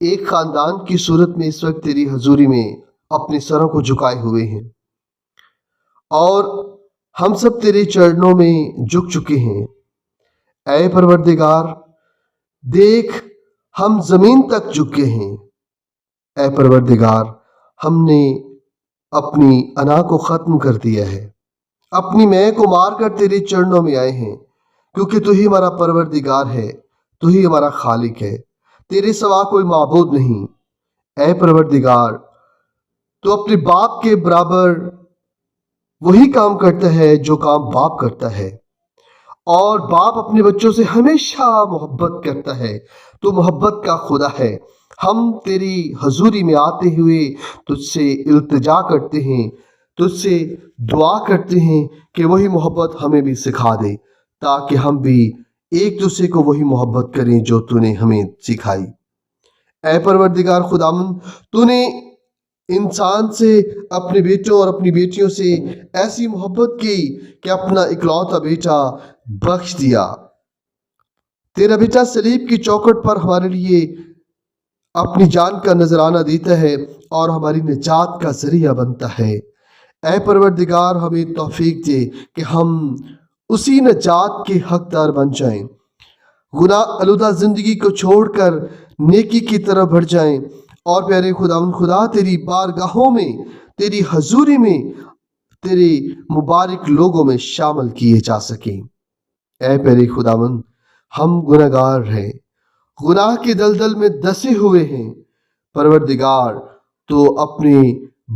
ایک خاندان کی صورت میں اس وقت تیری حضوری میں اپنے سروں کو جھکائے ہوئے ہیں، اور ہم سب تیرے چرنوں میں جھک چکے ہیں۔ اے پروردگار، دیکھ ہم زمین تک جھکے ہیں۔ اے پروردگار، ہم نے اپنی انا کو ختم کر دیا ہے، اپنی میں کو مار کر تیرے چرنوں میں آئے ہیں، کیونکہ تو ہی ہمارا پروردگار ہے، تو ہی ہمارا خالق ہے، تیرے سوا کوئی معبود نہیں۔ اے پروردگار، تو اپنے باپ کے برابر وہی کام کرتا ہے جو کام باپ کرتا ہے، اور باپ اپنے بچوں سے ہمیشہ محبت کرتا ہے، تو محبت کا خدا ہے۔ ہم تیری حضوری میں آتے ہوئے تجھ سے التجا کرتے ہیں، تجھ سے دعا کرتے ہیں کہ وہی محبت ہمیں بھی سکھا دے، تاکہ ہم بھی ایک دوسرے کو وہی محبت کریں جو تو نے ہمیں سکھائی۔ اے پروردگار خداوند، تو نے انسان سے، اپنے بیٹوں اور اپنی بیٹیوں سے ایسی محبت کی کہ اپنا اکلوتا بیٹا بخش دیا۔ تیرا بیٹا صلیب کی چوکھٹ پر ہمارے لیے اپنی جان کا نذرانہ دیتا ہے اور ہماری نجات کا ذریعہ بنتا ہے۔ اے پروردگار، ہمیں توفیق دے کہ ہم اسی نجات کے حقدار بن جائیں، گناہ آلودہ زندگی کو چھوڑ کر نیکی کی طرف بڑھ جائیں، اور پیارے خداوند خدا، تیری بارگاہوں میں، تیری حضوری میں، تیرے مبارک لوگوں میں شامل کیے جا سکیں۔ اے پیارے خداوند، ہم گناہگار ہیں، گناہ کے دلدل میں دسے ہوئے ہیں۔ پروردگار، تو اپنے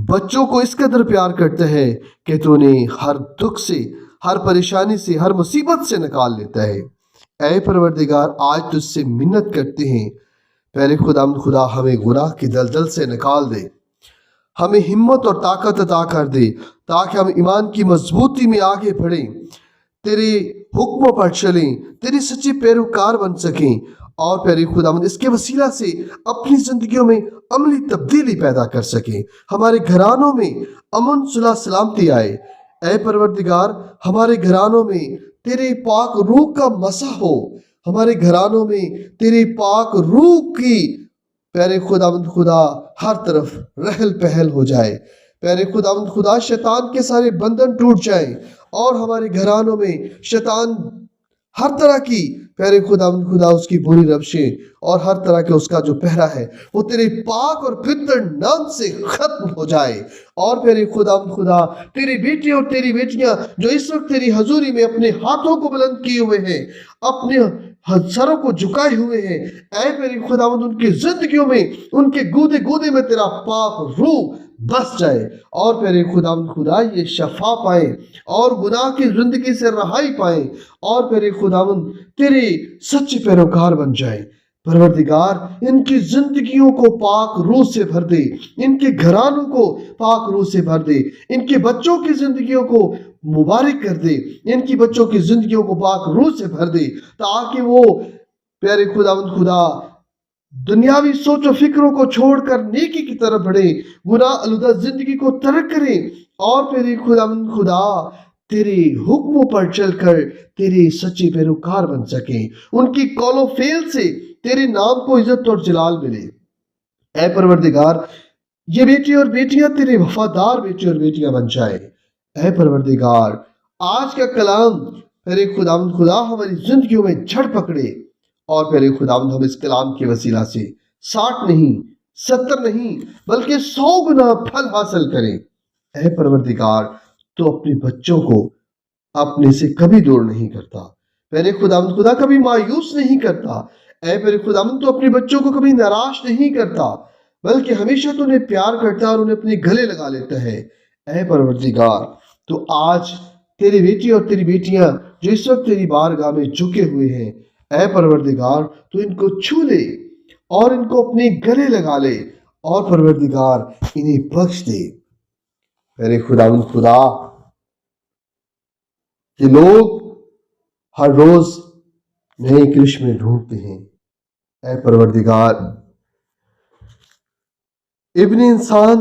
بچوں کو اس قدر پیار کرتا ہے کہ تو انہیں ہر دکھ سے، ہر پریشانی سے، ہر مصیبت سے نکال لیتا ہے۔ اے پروردگار، آج تجھ سے منت کرتے ہیں، پیارے خدا ہمیں گناہ کی دلدل سے نکال دے، ہمیں ہمت اور طاقت عطا کر دے، تاکہ ہم ایمان کی مضبوطی میں آگے بڑھیں، تیرے حکموں پر چلیں، تیری سچے پیروکار بن سکیں، اور پیارے خداوند اس کے وسیلہ سے اپنی زندگیوں میں عملی تبدیلی پیدا کر سکیں، ہمارے گھرانوں میں امن صلح سلامتی آئے۔ اے پروردگار، ہمارے گھرانوں میں تیرے پاک روح کا مسح ہو، ہمارے گھرانوں میں تیرے پاک روح کی پیارے خداوند خدا ہر طرف رہل پہل ہو جائے۔ پیارے خداوند خدا، شیطان کے سارے بندھن ٹوٹ جائیں، اور ہمارے گھرانوں میں شیطان ہر طرح کی پیارے خداوند خدا اس کی بری روشیں اور ہر طرح کے اس کا جو پہرا ہے وہ تیرے پاک اور پتر نام سے ختم ہو جائے۔ اور پیارے خداوند خدا، تیری بیٹی اور تیری بیٹیاں جو اس وقت تیری حضوری میں اپنے ہاتھوں کو بلند کیے ہوئے ہیں، اپنے سروں کو جھکائے ہوئے ہیں، اے پیارے خداوند ان کی زندگیوں میں، ان کے گودے گودے میں تیرا پاک روح بس جائے، اور پیارے خداوند خدا یہ شفا پائیں اور گناہ کی زندگی سے رہائی پائیں، اور پیارے خداوند تیرے سچے پیروکار بن جائیں۔ پروردگار، ان کی زندگیوں کو پاک روح سے بھر دے، ان کے گھرانوں کو پاک روح سے بھر دے، ان کے بچوں کی زندگیوں کو مبارک کر دے، ان کی بچوں کی زندگیوں کو پاک روح سے بھر دے، تاکہ وہ پیارے خداوند خدا دنیاوی سوچ و فکروں کو چھوڑ کر نیکی کی طرف بڑھیں، گناہ آلودہ زندگی کو ترک کریں، اور پیارے خداوند خدا تیرے حکموں پر چل کر تیرے سچے پیروکار بن سکیں، ان کی قول و فعل سے تیرے نام کو عزت اور جلال ملے۔ اے پروردگار، یہ بیٹی اور بیٹیاں تیرے وفادار بیٹے اور بیٹیاں بن جائیں۔ اے پروردگار، آج کا کلام پیارے خداوند خدا ہماری زندگیوں میں جھڑ پکڑے، اور پیارے خداوند ہم اس کلام کے وسیلہ سے 60 نہیں، 70 نہیں، بلکہ 100 گنا پھل حاصل کریں۔ اے پروردگار، تو اپنے بچوں کو اپنے سے کبھی دور نہیں کرتا، پیارے خداوند خدا کبھی مایوس نہیں کرتا۔ اے پیارے خداوند، تو اپنے بچوں کو کبھی ناراض نہیں کرتا، بلکہ ہمیشہ تو انہیں پیار کرتا ہے اور انہیں اپنے گلے لگا لیتا ہے۔ اے پروردگار، تو آج تیری بیٹی اور تیری بیٹیاں جو اس وقت تیری بارگاہ میں جھکے ہوئے ہیں، اے پروردگار تو ان کو چھو لے اور ان کو اپنے گلے لگا لے، اور پروردگار انہیں بخش دے۔ میرے خداوند خدا، یہ لوگ ہر روز نئے کرشمے ڈھونڈتے ہیں۔ اے پروردگار، ابن انسان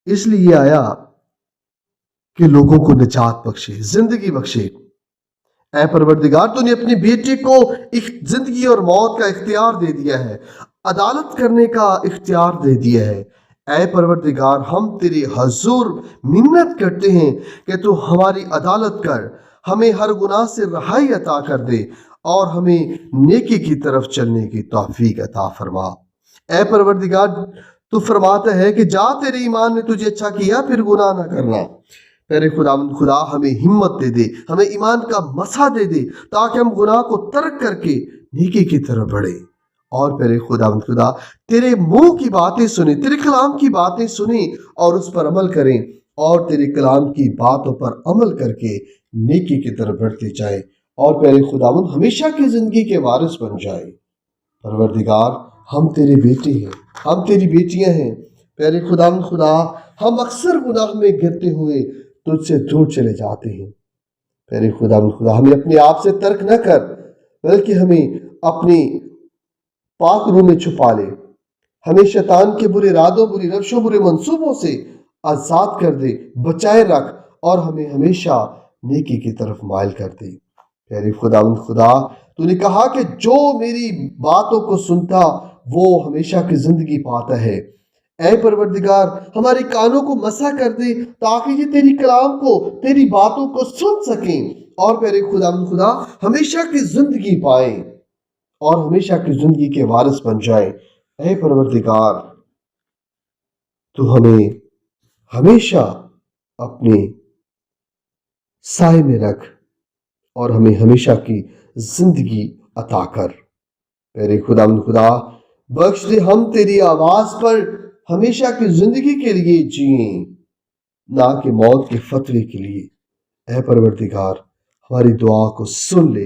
اس لیے آیا کہ لوگوں کو نجات بخشے، زندگی بخشے۔ اے پروردگار، تو نے اپنے بیٹے کو ایک زندگی اور موت کا اختیار دے دیا ہے، عدالت کرنے کا اختیار دے دیا ہے۔ اے پروردگار، ہم تیرے حضور منت کرتے ہیں کہ تو ہماری عدالت کر، ہمیں ہر گناہ سے رہائی عطا کر دے اور ہمیں نیکی کی طرف چلنے کی توفیق عطا فرما۔ اے پروردگار، تو فرماتا ہے کہ جا، تیرے ایمان نے تجھے اچھا کیا، پھر گناہ نہ کرنا۔ پیارے خدا ہمیں ہمت دے دے، ہمیں ایمان کا مسا دے دے تاکہ ہم گناہ کو ترک کر کے نیکی کی طرف بڑھیں، اور پیارے خدا تیرے منہ کی باتیں سنیں، تیرے کلام کی باتیں سنیں اور اس پر عمل کریں، اور تیرے کلام کی باتوں پر عمل کر کے نیکی کی طرف بڑھتے جائیں، اور پیارے خداوند ہمیشہ کی زندگی کے وارث بن جائیں۔ پروردگار، ہم تیرے بیٹے ہیں، ہم تیری بیٹیاں ہیں۔ پیارے خدا ہم اکثر گناہ میں گرتے ہوئے تجھ سے دور چلے جاتے ہیں۔ پیارے خدا ہمیں اپنے آپ سے ترک نہ کر، بلکہ ہمیں اپنی پاک روح میں چھپا لے، ہمیں شیطان کے برے ارادوں، بری روشوں، برے منصوبوں سے آزاد کر دے، بچائے رکھ، اور ہمیں ہمیشہ نیکی کی طرف مائل کر دے۔ پیارے خدا تو نے کہا کہ جو میری باتوں کو سنتا وہ ہمیشہ کی زندگی پاتا ہے۔ اے پروردگار، ہمارے کانوں کو مسح کر دے تاکہ یہ تیری کلام کو، تیری باتوں کو سن سکیں، اور پیارے خدا ہمیشہ کی زندگی پائیں اور ہمیشہ کی زندگی کے وارث بن جائیں۔ اے پروردگار، تو ہمیں ہمیشہ اپنے سائے میں رکھ اور ہمیں ہمیشہ کی زندگی عطا کر۔ پیارے خدا بخش دے ہم تیری آواز پر ہمیشہ کی زندگی کے لیے جئیں، نہ کہ موت کے خطرے کے لیے۔ اے پروردگار، ہماری دعا کو سن لے،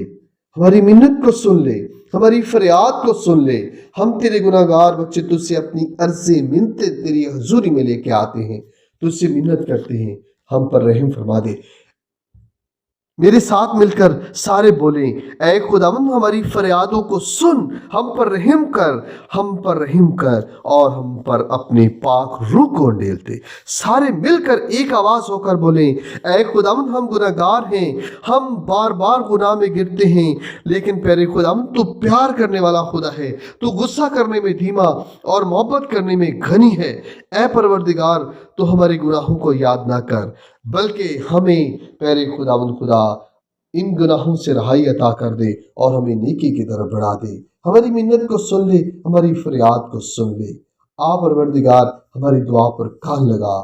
ہماری منت کو سن لے، ہماری فریاد کو سن لے۔ ہم تیرے گناہگار بچے تجھ سے اپنی عرضیں، منتیں تیری حضوری میں لے کے آتے ہیں، تجھ سے منت کرتے ہیں، ہم پر رحم فرما دے۔ میرے ساتھ مل کر سارے بولیں، اے خداوند ہماری فریادوں کو سن، ہم پر رحم کر، ہم پر رحم کر، اور ہم پر اپنے پاک روح کو انڈیل دے۔ سارے مل کر ایک آواز ہو کر بولیں، اے خداوند ہم گناہگار ہیں، ہم بار بار گناہ میں گرتے ہیں، لیکن پیارے خداوند تو پیار کرنے والا خدا ہے، تو غصہ کرنے میں دھیما اور محبت کرنے میں گھنی ہے۔ اے پروردگار، تو ہمارے گناہوں کو یاد نہ کر، بلکہ ہمیں پیارے خدا ان گناہوں سے رہائی عطا کر دے اور ہمیں نیکی کی طرف بڑھا دے۔ ہماری منت کو سن لے، ہماری فریاد کو سن لے۔ پروردگار، ہماری دعا پر کان لگا۔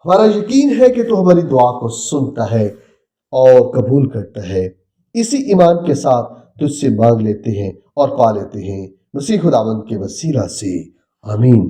ہمارا یقین ہے کہ تو ہماری دعا کو سنتا ہے اور قبول کرتا ہے۔ اسی ایمان کے ساتھ تجھ سے مانگ لیتے ہیں اور پا لیتے ہیں، مسیح خداوند کے وسیلہ سے، آمین۔